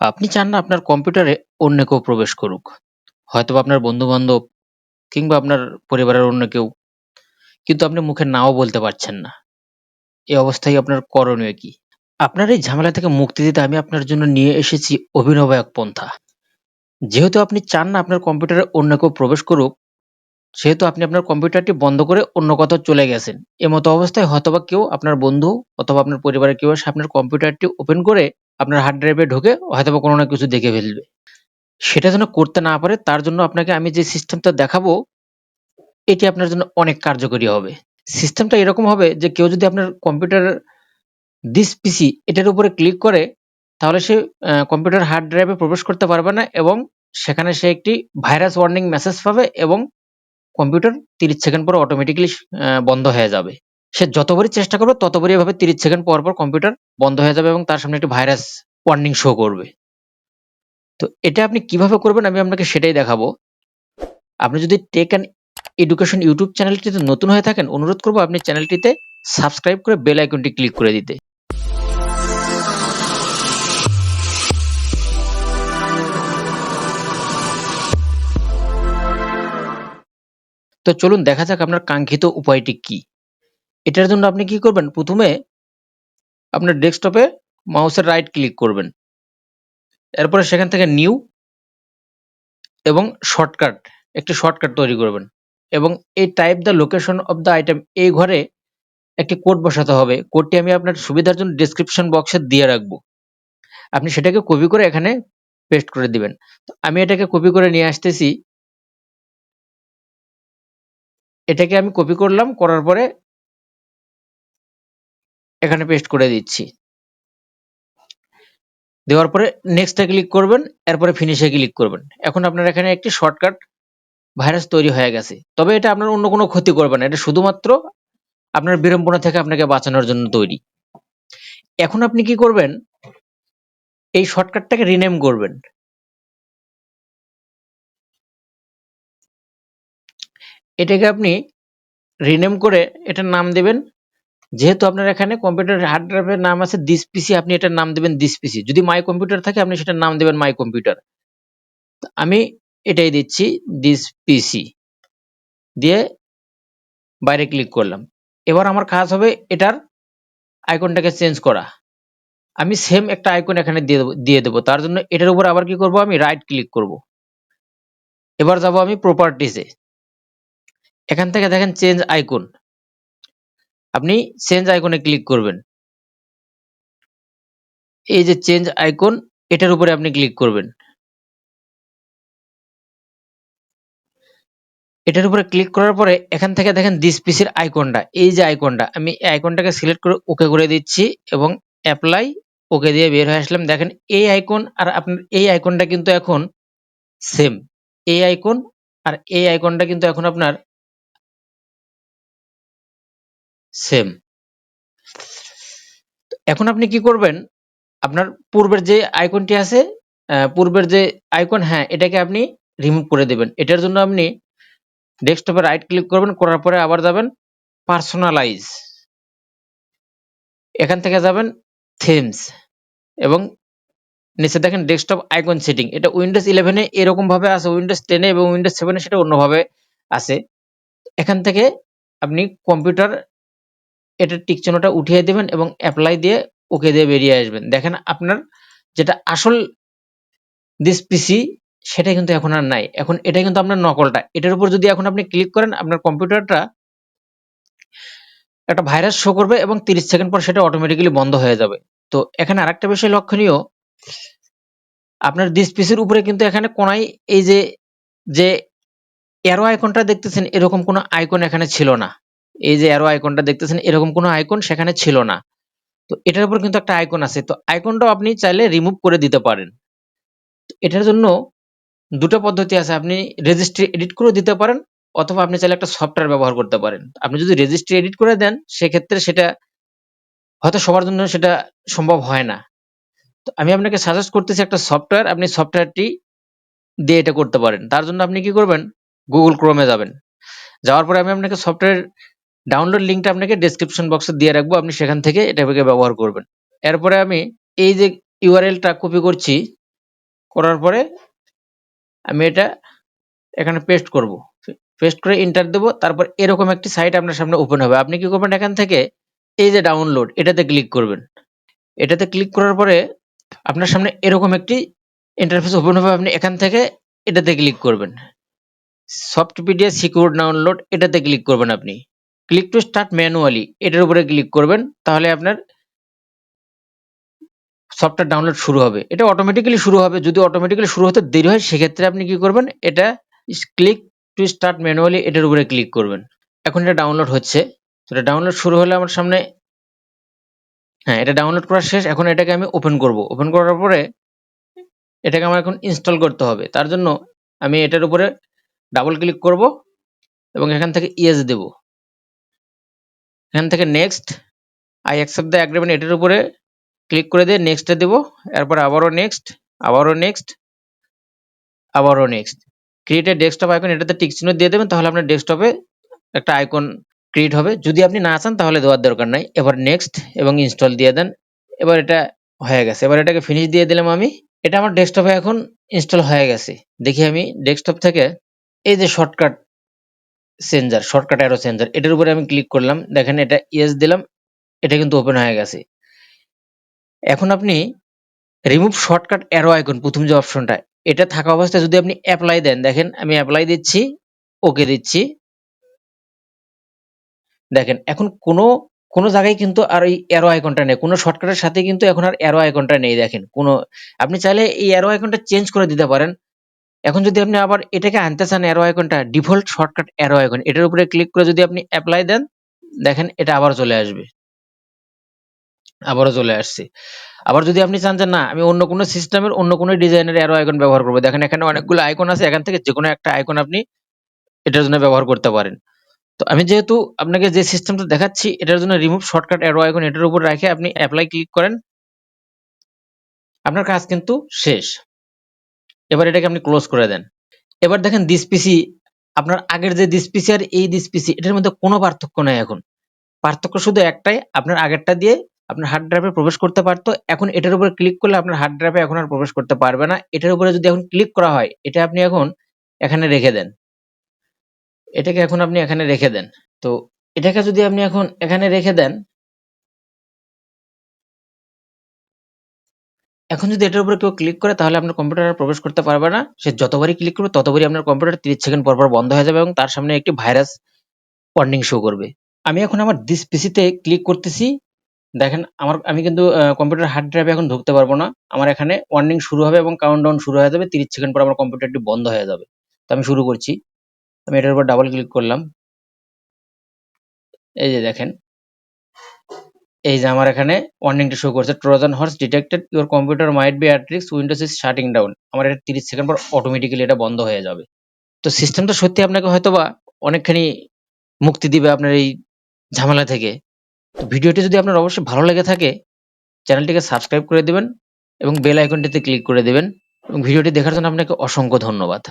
আপনি চান না আপনার কম্পিউটারে অন্য কেউ প্রবেশ করুক। হয়তোবা আপনার বন্ধু-বান্ধব কিংবা আপনার পরিবারের অন্য কেউ। কিন্তু আপনি মুখে নাও বলতে পারছেন না। এই অবস্থায় আপনার করণীয় কি? আপনার এই ঝামেলা থেকে মুক্তি দিতে আমি আপনার জন্য নিয়ে এসেছি অভিনব এক পন্থা। যেহেতু আপনি চান না আপনার কম্পিউটারে অন্য কেউ প্রবেশ করুক, সেহেতু আপনি আপনার কম্পিউটারটি বন্ধ করে অন্য কোথাও চলে গেছেন। এমতো অবস্থায় হয়তোবা কেউ আপনার বন্ধু অথবা আপনার পরিবারের কেউ এসে আপনার কম্পিউটারটি ওপেন করে আপনার হার্ড ড্রাইভে ঢুকে হয়তোবা কোনো না কিছু দেখে ফেলবে। সেটা যেন করতে না পারে তার জন্য আপনাকে আমি যে সিস্টেমটা দেখাবো, এটি আপনার জন্য অনেক কার্যকরী হবে। সিস্টেমটা এরকম হবে যে কেউ যদি আপনার কম্পিউটারের দিস পিসি এটার উপরে ক্লিক করে তাহলে সে কম্পিউটার হার্ড ড্রাইভে প্রবেশ করতে পারবে না এবং সেখানে সে একটি ভাইরাস ওয়ার্নিং মেসেজ পাবে এবং কম্পিউটার ৩০ সেকেন্ড পর অটোমেটিক্যালি বন্ধ হয়ে যাবে। সে যতবারই চেষ্টা করবে ততবারই এভাবে ৩০ সেকেন্ড পর কম্পিউটার বন্ধ হয়ে যাবে এবং তার সামনে একটি ভাইরাস ওয়ার্নিং শো করবে। তো এটা আপনি কিভাবে করবেন আমি আপনাকে সেটাই দেখাবো। আপনি যদি টেক অ্যান্ড এডুকেশন ইউটিউব চ্যানেলটিতে নতুন হয়ে থাকেন, অনুরোধ করব আপনি চ্যানেলটিতে সাবস্ক্রাইব করে বেল আইকনটি ক্লিক করে দিতে। তো চলুন দেখা যাক আপনার কাঙ্ক্ষিত উপায়টি কি। এটার জন্য আপনি কি করবেন, প্রথমে আপনার ডেস্কটপে মাউসের রাইট ক্লিক করবেন, এরপরে সেখান থেকে নিউ এবং শর্টকাট একটি শর্টকাট তৈরি করবেন এবং এই type the location of the item এই ঘরে একটি কোড বসাতে হবে। কোডটি আমি আপনার সুবিধার জন্য ডেসক্রিপশন বক্সে দিয়ে রাখবো। আপনি সেটাকে কপি করে এখানে পেস্ট করে দিবেন। তো আমি এটাকে কপি করে নিয়ে আসতেছি। এটাকে আমি কপি করলাম, করার পরে এখানে পেস্ট করে দিচ্ছি। দেওয়ার পরে নেক্সটে ক্লিক করবেন, এরপরে ফিনিশে ক্লিক করবেন। এখন আপনার এখানে একটি শর্টকাট ভাইরাস তৈরি হয়ে গেছে। তবে এটা আপনার অন্য কোনো ক্ষতি করবে না। এটা শুধুমাত্র আপনার বিড়ম্বনা থেকে আপনাকে বাঁচানোর জন্য তৈরি। এখন আপনি কি করবেন, এই শর্টকাটটাকে রিনেম করবেন। এটাকে আপনি রিনেম করে এটার নাম দেবেন, যেহেতু আপনার এখানে কম্পিউটার হার্ড ড্রাইভের নাম আছে দিস পিসি, আপনি এটার নাম দেবেন দিস পিসি। যদি মাই কম্পিউটার থাকে আপনি সেটার নাম দেবেন মাই কম্পিউটার। আমি এটাই দিচ্ছি দিস পিসি দিয়ে বাইরে ক্লিক করলাম। এবার আমার কাজ হবে এটার আইকনটাকে চেঞ্জ করা। আমি সেম একটা আইকন এখানে দিয়ে দেবো। তার জন্য এটার উপর আবার কি করব, আমি রাইট ক্লিক করব। এবার যাব আমি প্রপার্টিসে। এখান থেকে দেখেন চেঞ্জ আইকন, আপনি চেঞ্জ আইকনে ক্লিক করবেন। এই যে চেঞ্জ আইকন, এটার উপরে আপনি ক্লিক করবেন। এটার উপরে ক্লিক করার পরে এখান থেকে দেখেন দিস পিসির আইকনটা, এই যে আইকনটা, আমি এই আইকনটাকে সিলেক্ট করে ওকে করে দিচ্ছি এবং অ্যাপ্লাই ওকে দিয়ে বের হয়ে আসলাম। দেখেন এই আইকন আর আপনার এই আইকনটা কিন্তু এখন সেম। এই আইকন আর এই আইকনটা কিন্তু এখন আপনার সেম। এখন আপনি কি করবেন, আপনার পূর্বের যে আইকনটি আছে, পূর্বের যে আইকন, হ্যাঁ এটাকে আপনি রিমুভ করে দেবেন। এটার জন্য আপনি ডেস্কটপে রাইট ক্লিক করবেন, করার পরে আবার যাবেন পার্সোনালাইজ, এখান থেকে যাবেন থিমস এবং নিচে দেখেন ডেস্কটপ আইকন সেটিং। এটা উইন্ডোজ 11 এ এরকম ভাবে আছে, উইন্ডোজ 10 এ এবং উইন্ডোজ 7 এ সেটা অন্যভাবে আছে। এখান থেকে আপনি কম্পিউটার এটার টিক চিহ্নটা উঠিয়ে দিবেন এবং অ্যাপ্লাই দিয়ে ওকে দিয়ে বেরিয়ে আসবেন। দেখেন আপনার যেটা আসল দিস পিসি সেটা কিন্তু এখন আর নাই। এখন এটা কিন্তু আপনার নকলটা। এটার উপর যদি এখন আপনি ক্লিক করেন আপনার কম্পিউটারটা একটা ভাইরাস শো করবে এবং 30 সেকেন্ড পর সেটা অটোমেটিক্যালি বন্ধ হয়ে যাবে। তো এখানে আরেকটা বিষয় লক্ষণীয়, আপনার দিস পিসির উপরে কিন্তু এখানে কোনায় এই যে অ্যারো আইকনটা দেখতেছেন, এরকম কোনো আইকন এখানে ছিল না। এই যে অ্যারো আইকনটা দেখতেছেন, এরকম কোনো আইকন সেখানে ছিল না। তো এটার উপর কিন্তু একটা আইকন আছে। তো আইকনটাও আপনি চাইলে রিমুভ করে দিতে পারেন। এটার জন্য দুটো পদ্ধতি আছে। আপনি রেজিস্ট্রি এডিট করেও দিতে পারেন অথবা আপনি চাইলে একটা সফটওয়্যার ব্যবহার করতে পারেন। আপনি যদি রেজিস্ট্রি এডিট করে দেন সেক্ষেত্রে সেটা হয়তো সবার জন্য সেটা সম্ভব হয় না। তো আমি আপনাকে সাজেস্ট করতেছি একটা সফটওয়্যার, আপনি সফটওয়্যারটি দিয়ে এটা করতে পারেন। তার জন্য আপনি কি করবেন, গুগল ক্রোমে যাবেন। যাওয়ার পরে আমি আপনাকে সফটওয়্যার ডাউনলোড লিঙ্কটা আপনাকে ডেসক্রিপশন বক্সে দিয়ে রাখবো, আপনি সেখান থেকে এটাকে ব্যবহার করবেন। এরপরে আমি এই যে ইউআরএলটা কপি করছি, করার পরে আমি এটা এখানে পেস্ট করব, পেস্ট করে এন্টার দেব। তারপর এরকম একটি সাইট আপনার সামনে ওপেন হবে। আপনি কি করবেন, এখান থেকে এই যে ডাউনলোড এটাতে ক্লিক করবেন। এটাতে ক্লিক করার পরে আপনার সামনে এরকম একটি ইন্টারফেস ওপেন হবে। আপনি এখান থেকে এটাতে ক্লিক করবেন, সফটওয়্যার সিকিউর ডাউনলোড এটাতে ক্লিক করবেন। আপনি ক্লিক টু স্টার্ট ম্যানুয়ালি এটার উপরে ক্লিক করবেন, তাহলে আপনার সফটওয়্যার ডাউনলোড শুরু হবে। এটা অটোমেটিক্যালি শুরু হবে। যদি অটোমেটিক্যালি শুরু হতে দেরি হয় সেক্ষেত্রে আপনি কি করবেন, এটা ক্লিক টু স্টার্ট ম্যানুয়ালি এটার উপরে ক্লিক করবেন। এখন এটা ডাউনলোড হচ্ছে। এটা ডাউনলোড শুরু হলে আমার সামনে, হ্যাঁ এটা ডাউনলোড করা শেষ। এখন এটাকে আমি ওপেন করব। ওপেন করার পরে এটাকে আমার এখন ইনস্টল করতে হবে। তার জন্য আমি এটার উপরে ডাবল ক্লিক করব এবং এখান থেকে ইয়েস দেব। এখান থেকে next, I accept the agreement এটার উপরে ক্লিক করে দিয়ে নেক্সটে দেব। এরপর আবারও নেক্সট, আবারও নেক্সট, আবারও next. Create a desktop icon এটাতে টিক চিহ্ন দিয়ে দেবেন, তাহলে আপনার ডেস্কটপে একটা আইকন ক্রিয়েট হবে। যদি আপনি না চান তাহলে দেওয়ার দরকার নাই। এবার নেক্সট এবং ইনস্টল দিয়ে দেন। এবার এটা হয়ে গেছে। এবার এটাকে ফিনিশ দিয়ে দিলাম আমি। এটা আমার ডেস্কটপে এখন ইনস্টল হয়ে গেছে। দেখি আমি ডেস্কটপ থেকে এই যে shortcut changer, shortcut arrow changer এটার উপরে আমি ক্লিক করলাম। দেখেন এটা ইয়েস দিলাম, এটা কিন্তু ওপেন হয়ে গেছে। এখন আপনি রিমুভ শর্টকাট অ্যারো আইকন, প্রথম যে অপশনটা এটা থাকা অবস্থায় যদি আপনি অ্যাপ্লাই দেন, দেখেন আমি অ্যাপ্লাই দিচ্ছি, ওকে দিচ্ছি। দেখেন এখন কোনো জায়গায় কিন্তু আর এই অ্যারো আইকনটা নেই। কোনো শর্টকাটের সাথে কিন্তু এখন আর অ্যারো আইকনটা নেই। দেখেন আপনি চাইলে এই অ্যারো আইকনটা চেঞ্জ করে দিতে পারেন। এখন যদি আপনি আবার এটাকে আনতে চান, অ্যারো আইকনটা ডিফল্ট শর্টকাট অ্যারো আইকন এটার উপরে ক্লিক করে যদি আপনি অ্যাপ্লাই দেন, দেখেন এটা আবার চলে আসবে। আবারও চলে আসছে। আবার যদি আপনি চান যে না আমি অন্য কোনো সিস্টেমের অন্য কোনো ডিজাইনের অ্যারো আইকন ব্যবহার করব, দেখেন এখানে অনেকগুলো আইকন আছে। এখান থেকে যেকোনো একটা আইকন আপনি এটার জন্য ব্যবহার করতে পারেন। তো আমি যেহেতু আপনাকে যে সিস্টেমটা দেখাচ্ছি এটার জন্য রিমুভ শর্টকাট অ্যারো আইকন এটার উপর রেখে আপনি অ্যাপ্লাই ক্লিক করেন, আপনার কাজ কিন্তু শেষ। এবার এটাকে আপনি ক্লোজ করে দেন। এবার দেখেন দিস পিসি, আপনার আগের যে দিস পিসি আর এই দিস পিসি এটার মধ্যে কোনো পার্থক্য নাই। এখন পার্থক্য শুধু একটাই, আপনার আগেরটা দিয়ে আপনার হার্ড ড্রাইভে প্রবেশ করতে পারতো, এখন এটার উপরে ক্লিক করলে আপনার হার্ড ড্রাইভে এখন আর প্রবেশ করতে পারবে না। এটার উপরে যদি এখন ক্লিক করা হয়, এটা আপনি এখন এখানে রেখে দেন, এটাকে এখন আপনি এখানে রেখে দেন। তো এটাকে যদি আপনি এখন এখানে রেখে দেন, এখন যদি এটার উপরে কেউ ক্লিক করে তাহলে আপনার কম্পিউটারে প্রবেশ করতে পারবে না। সে যতবারই ক্লিক করবে ততবারই আপনার কম্পিউটার 30 সেকেন্ড পর পর বন্ধ হয়ে যাবে এবং তার সামনে একটি ভাইরাস ওয়ার্নিং শো করবে। আমি এখন আমার দিস পিসিতে ক্লিক করতেছি। দেখেন আমি কিন্তু কম্পিউটার হার্ড ড্রাইভে এখন ঢুকতে পারবো না। আমার এখানে ওয়ার্নিং শুরু হবে এবং কাউন্টডাউন শুরু হয়ে যাবে। 30 সেকেন্ড পর আমার কম্পিউটারটি বন্ধ হয়ে যাবে। তো আমি শুরু করছি। আমি এটার উপর ডাবল ক্লিক করলাম। এই যে দেখেন, এই যে আমার এখানে ওয়ার্নিংটা শো করছে, Trojan horse detected, your computer might be at risk, Windows is shirting down. আমার এটা 30 সেকেন্ড পর অটোমেটিক্যালি এটা বন্ধ হয়ে যাবে। তো সিস্টেমটা সত্যি আপনাকে হয়তোবা অনেকখানি মুক্তি দিবে আপনার এই ঝামেলা থেকে। তো ভিডিওটি যদি আপনার অবশ্যই ভালো লেগে থাকে, চ্যানেলটিকে সাবস্ক্রাইব করে দিবেন এবং বেল আইকনটিতে ক্লিক করে দিবেন এবং ভিডিওটি দেখার জন্য আপনাকে অসংখ্য ধন্যবাদ।